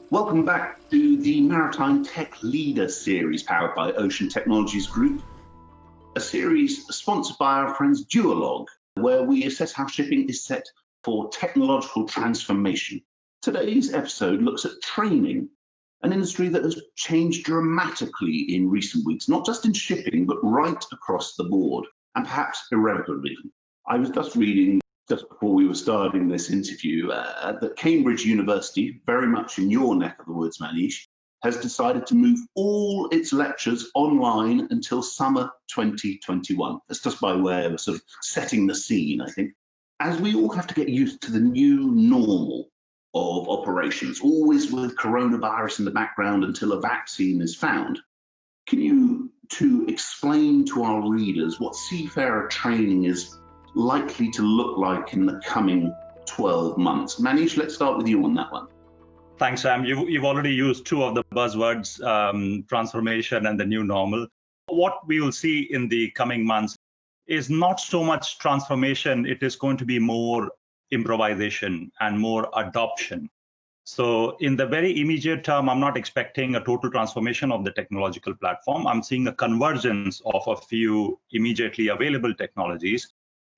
Welcome back to the Maritime Tech Leader series powered by Ocean Technologies Group, a series sponsored by our friends Duolog, where we assess how shipping is set for technological transformation. Today's episode looks at training, an industry that has changed dramatically in recent weeks, not just in shipping, but right across the board, and perhaps irrevocably. I was just reading just before we were starting this interview, that Cambridge University, very much in your neck of the woods, Manish, has decided to move all its lectures online until summer 2021. That's just by way of sort of setting the scene, I think. As we all have to get used to the new normal of operations, always with coronavirus in the background until a vaccine is found, can you two explain to our readers what seafarer training is likely to look like in the coming 12 months? Manish, let's start with you on that one. Thanks, Sam. You've already used two of the buzzwords, transformation and the new normal. What we will see in the coming months is not so much transformation. It is going to be more improvisation and more adoption. So in the very immediate term, I'm not expecting a total transformation of the technological platform. I'm seeing a convergence of a few immediately available technologies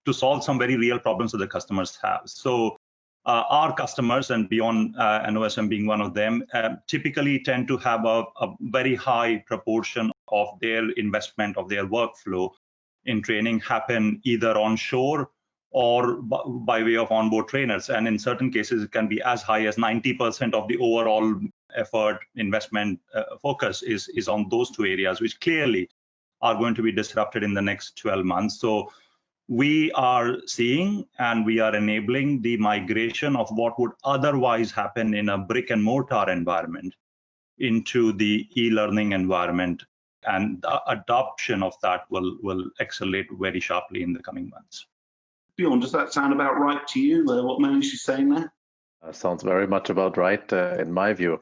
to solve some very real problems that the customers have. So our customers, and beyond NOSM being one of them, typically tend to have a very high proportion of their investment, of their workflow in training happen either onshore or by way of onboard trainers. And in certain cases, it can be as high as 90% of the overall effort, investment, focus is on those two areas, which clearly are going to be disrupted in the next 12 months. So we are seeing and we are enabling the migration of what would otherwise happen in a brick and mortar environment into the e-learning environment, and the adoption of that will accelerate very sharply in the coming months. Bjorn, does that sound about right to you, what Manish is saying there? Sounds very much about right in my view.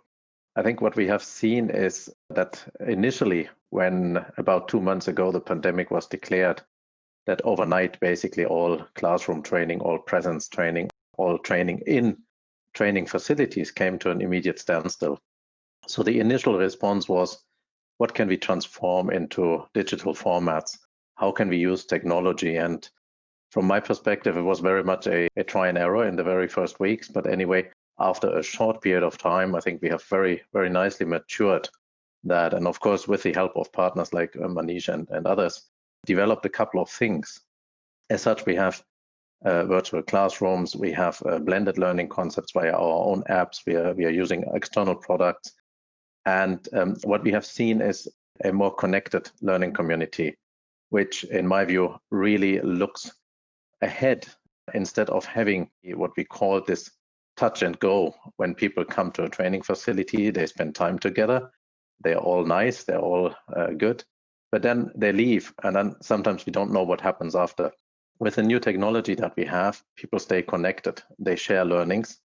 I think what we have seen is that initially, when about 2 months ago the pandemic was declared, that overnight, basically all classroom training, all presence training, all training in training facilities came to an immediate standstill. So the initial response was, what can we transform into digital formats? How can we use technology? And from my perspective, it was very much a try and error in the very first weeks. But anyway, after a short period of time, I think we have very, very nicely matured that. And of course, with the help of partners like Manish and others, developed a couple of things. As such, we have virtual classrooms, we have blended learning concepts via our own apps, we are using external products. And what we have seen is a more connected learning community, which in my view really looks ahead instead of having what we call this touch and go. When people come to a training facility, they spend time together, they're all nice, they're all good. But then they leave, and then sometimes we don't know what happens after. With the new technology that we have, people stay connected, they share learnings,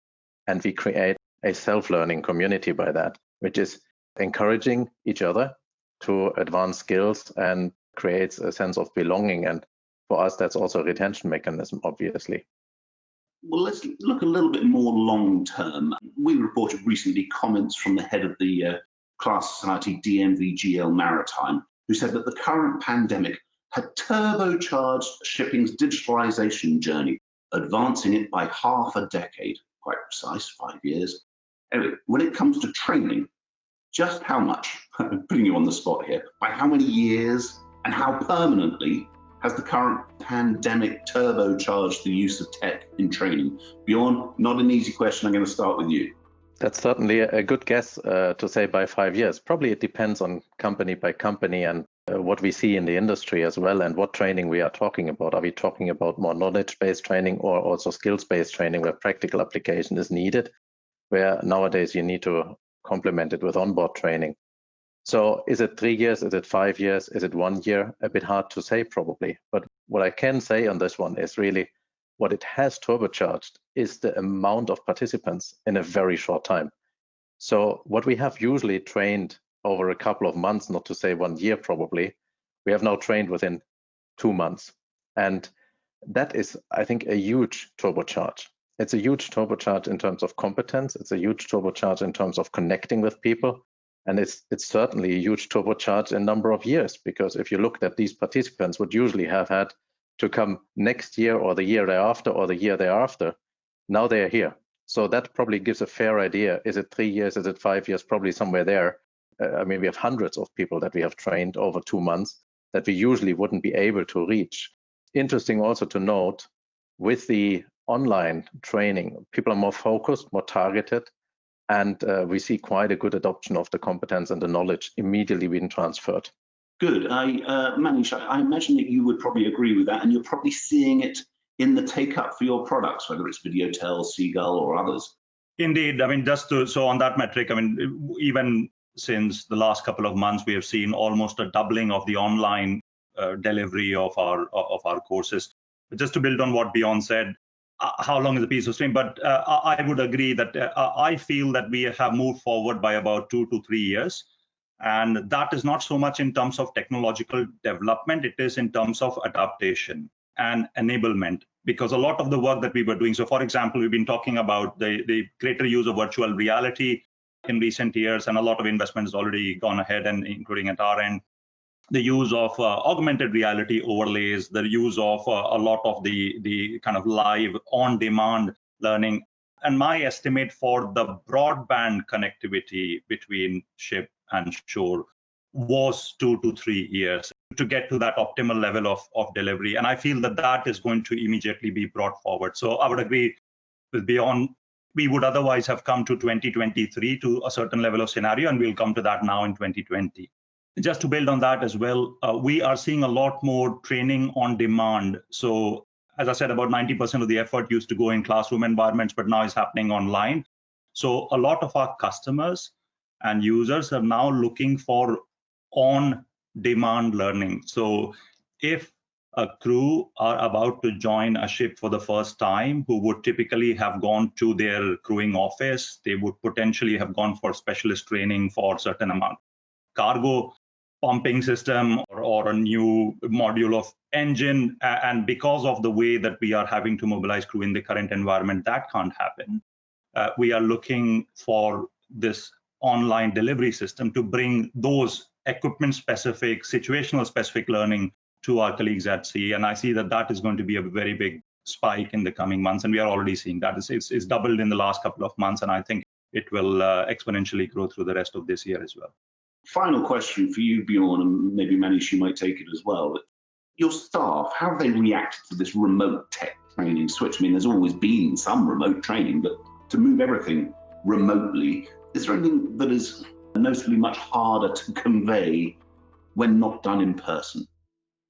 and we create a self-learning community by that, which is encouraging each other to advance skills and creates a sense of belonging. And for us, that's also a retention mechanism, obviously. Well, let's look a little bit more long term. We reported recently comments from the head of the class society DMVGL Maritime, who said that the current pandemic had turbocharged shipping's digitalization journey, advancing it by half a decade, quite precise, 5 years. Anyway, when it comes to training, just how much, I'm putting you on the spot here, by how many years and how permanently has the current pandemic turbocharged the use of tech in training? Bjorn, not an easy question, I'm going to start with you. That's certainly a good guess to say by 5 years. Probably it depends on company by company and what we see in the industry as well, and what training we are talking about. Are we talking about more knowledge-based training or also skills-based training where practical application is needed, where nowadays you need to complement it with onboard training? So is it 3 years? Is it 5 years? Is it 1 year? A bit hard to say probably. But what I can say on this one is really what it has turbocharged is the amount of participants in a very short time. So what we have usually trained over a couple of months, not to say 1 year probably, we have now trained within 2 months. And that is, I think, a huge turbocharge. It's a huge turbocharge in terms of competence. It's a huge turbocharge in terms of connecting with people. And it's certainly a huge turbocharge in number of years, because if you looked at these participants would usually have had to come next year or the year thereafter or the year thereafter, now they're here. So that probably gives a fair idea. Is it 3 years? Is it 5 years? Probably somewhere there. I mean, we have hundreds of people that we have trained over 2 months that we usually wouldn't be able to reach. Interesting also to note, with the online training, people are more focused, more targeted, and we see quite a good adoption of the competence and the knowledge immediately being transferred. Good. Manish, I imagine that you would probably agree with that, and you're probably seeing it in the take-up for your products, whether it's VideoTel, Seagull, or others. Indeed. I mean, so on that metric, I mean, even since the last couple of months, we have seen almost a doubling of the online delivery of our courses. Just to build on what Bjorn said, how long is a piece of string? But I would agree that I feel that we have moved forward by about 2 to 3 years. And that is not so much in terms of technological development, it is in terms of adaptation and enablement, because a lot of the work that we were doing, so for example, we've been talking about the greater use of virtual reality in recent years, and a lot of investment has already gone ahead, and including at our end. The use of augmented reality overlays, the use of a lot of the kind of live on-demand learning. And my estimate for the broadband connectivity between ship and shore was 2 to 3 years to get to that optimal level of delivery. And I feel that that is going to immediately be brought forward. So I would agree with Bjorn. We would otherwise have come to 2023 to a certain level of scenario, and we'll come to that now in 2020. Just to build on that as well, we are seeing a lot more training on demand. So as I said, about 90% of the effort used to go in classroom environments, but now is happening online. So a lot of our customers and users are now looking for on-demand learning. So if a crew are about to join a ship for the first time, who would typically have gone to their crewing office, they would potentially have gone for specialist training for a certain amount. Cargo pumping system or a new module of engine, and because of the way that we are having to mobilize crew in the current environment, that can't happen. We are looking for this online delivery system to bring those equipment specific, situational specific learning to our colleagues at sea. And I see that that is going to be a very big spike in the coming months, and we are already seeing that. It's doubled in the last couple of months, and I think it will exponentially grow through the rest of this year as well. Final question for you, Bjorn, and maybe Manish, you might take it as well. But your staff, how have they reacted to this remote tech training switch? I mean, there's always been some remote training, but to move everything remotely, is there anything that is noticeably much harder to convey when not done in person?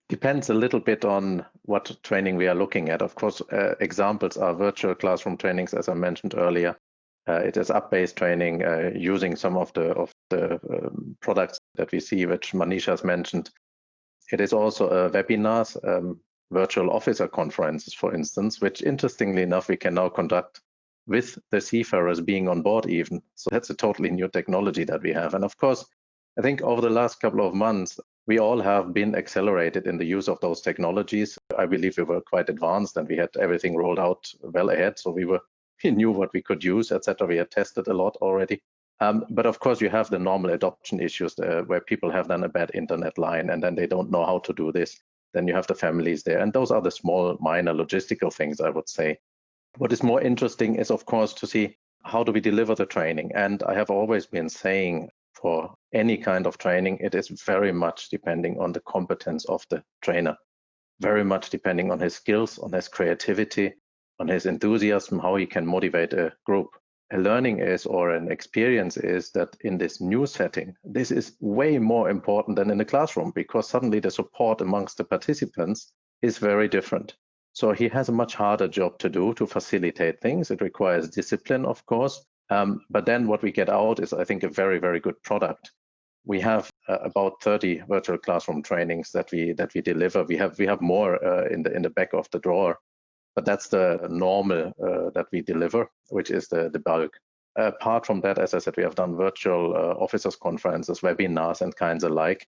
Depends a little bit on what training we are looking at. Of course, examples are virtual classroom trainings, as I mentioned earlier. It is app-based training using some of the products that we see, which Manish has mentioned. It is also webinars, virtual officer conferences, for instance, which interestingly enough, we can now conduct with the seafarers being on board even. So that's a totally new technology that we have. And of course, I think over the last couple of months, we all have been accelerated in the use of those technologies. I believe we were quite advanced and we had everything rolled out well ahead. So we knew what we could use, etc. We had tested a lot already. But of course, you have the normal adoption issues where people have then a bad internet line and then they don't know how to do this. Then you have the families there. And those are the small, minor logistical things, I would say. What is more interesting is, of course, to see how do we deliver the training. And I have always been saying for any kind of training, it is very much depending on the competence of the trainer, very much depending on his skills, on his creativity, on his enthusiasm, how he can motivate a group. A learning is, or an experience is, that in this new setting, this is way more important than in the classroom, because suddenly the support amongst the participants is very different. So he has a much harder job to do to facilitate things. It requires discipline, of course. But then what we get out is, I think, a very, very good product. We have about 30 virtual classroom trainings that we deliver. We have more in the back of the drawer. But that's the normal that we deliver, which is the bulk. Apart from that, as I said, we have done virtual officers conferences, webinars, and kinds alike.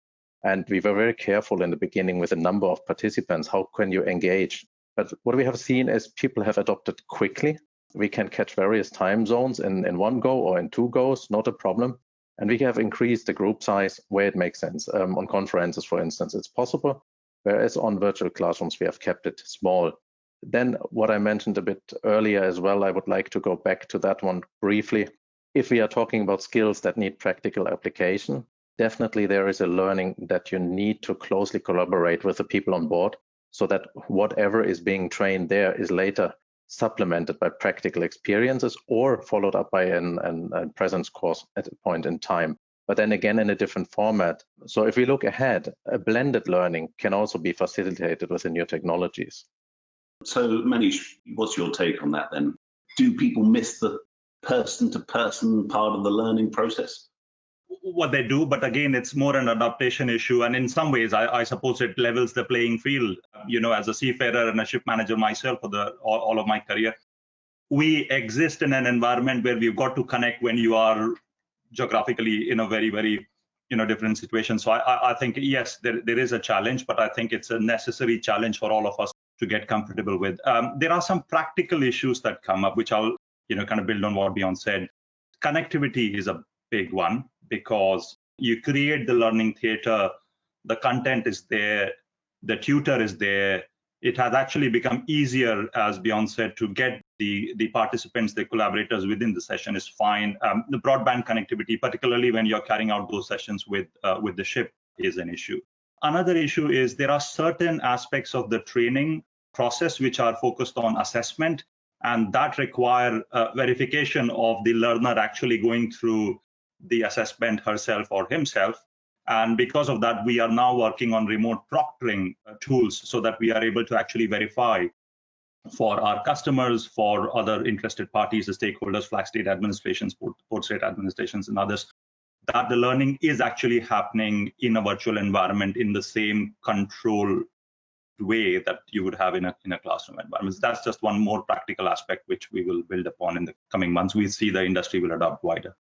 And we were very careful in the beginning with a number of participants. How can you engage? But what we have seen is people have adopted quickly. We can catch various time zones in one go or in two goes, not a problem. And we have increased the group size where it makes sense. On conferences, for instance, it's possible, whereas on virtual classrooms, we have kept it small. Then what I mentioned a bit earlier as well, I would like to go back to that one briefly. If we are talking about skills that need practical application, definitely there is a learning that you need to closely collaborate with the people on board so that whatever is being trained there is later supplemented by practical experiences or followed up by a presence course at a point in time, but then again in a different format. So if we look ahead, a blended learning can also be facilitated with the new technologies. So Manish, what's your take on that then? Do people miss the person-to-person part of the learning process? What they do, but again, it's more an adaptation issue. And in some ways, I suppose it levels the playing field. As a seafarer and a ship manager myself for all of my career, we exist in an environment where we've got to connect when you are geographically in a very, very, different situation. So I think, yes, there is a challenge, but I think it's a necessary challenge for all of us to get comfortable with. There are some practical issues that come up, which I'll, kind of build on what Bjorn said. Connectivity is a big one because you create the learning theater, the content is there, the tutor is there. It has actually become easier, as Bjorn said, to get the participants, the collaborators within the session is fine. The broadband connectivity, particularly when you're carrying out those sessions with the ship, is an issue. Another issue is there are certain aspects of the training process which are focused on assessment, and that require verification of the learner actually going through the assessment herself or himself. And because of that, we are now working on remote proctoring tools so that we are able to actually verify for our customers, for other interested parties, the stakeholders, flag state administrations, port state administrations, and others, that the learning is actually happening in a virtual environment in the same control way that you would have in a classroom environment. That's just one more practical aspect which we will build upon in the coming months. We see the industry will adopt wider.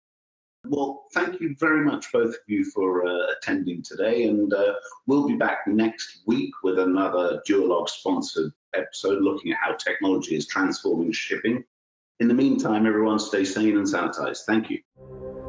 Well, thank you very much, both of you, for attending today. And we'll be back next week with another Duolog-sponsored episode looking at how technology is transforming shipping. In the meantime, everyone stay sane and sanitized. Thank you.